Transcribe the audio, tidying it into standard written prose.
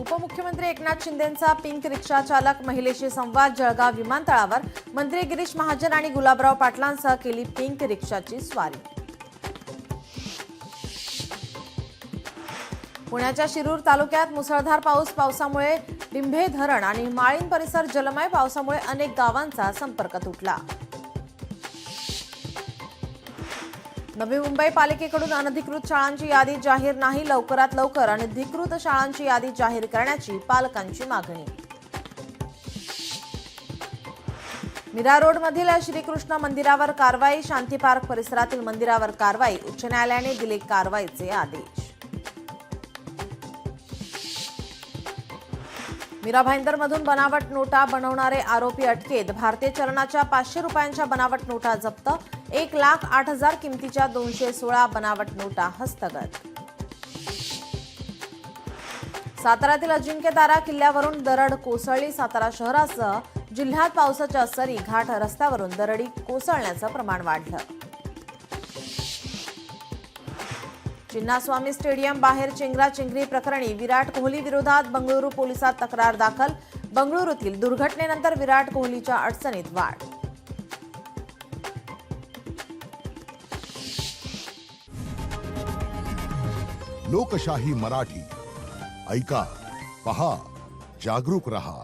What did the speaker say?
उपमुख्यमंत्री एकनाथ शिंदेंचा पिंक रिक्षा चालक महिलेशी संवाद जळगाव विमानतळावर मंत्री गिरीश महाजन आणि गुलाबराव पाटलांसह केली पिंक रिक्षाची स्वारी। पुण्याच्या शिरूर तालुक्यात मुसळधार पावसामुळे डिंभे धरण आणि माळीण परिसर जलमय। पावसामुळे अनेक गावांचा संपर्क तुटला। नवी मुंबई पालिकेकडून अनधिकृत शाळांची यादी जाहीर नाही। लवकरात लवकर अनधिकृत शाळांची यादी जाहीर करण्याची पालकांची मागणी। मीरा रोडमधील श्रीकृष्ण मंदिरावर कारवाई। शांती पार्क परिसरातील मंदिरावर कारवाई। उच्च न्यायालयाने दिले कारवाईचे आदेश। मीरा भाईंदरमधून बनावट नोटा बनवणारे आरोपी अटकेत। भारतीय चलनाच्या 500 रुपयांच्या बनावट नोटा जप्त। 1,08,000 किमतीच्या 216 बनावट नोटा हस्तगत। साताऱ्यातील अजिंक्यतारा किल्ल्यावरून दरड कोसळली। सातारा शहरासह जिल्ह्यात पावसाच्या सरी। घाट रस्त्यावरून दरडी कोसळण्याचं प्रमाण वाढलं। चिन्नास्वामी स्टेडियम बाहेर चेंगराचेंगरी प्रकरणी विराट कोहली विरोधात बंगळुरू पोलिसात तक्रार दाखल। बंगळुरूतील दुर्घटनेनंतर विराट कोहलीच्या अडचणीत वाढ। लोकशाही मराठी ऐका, पहा, जागरूक रहा।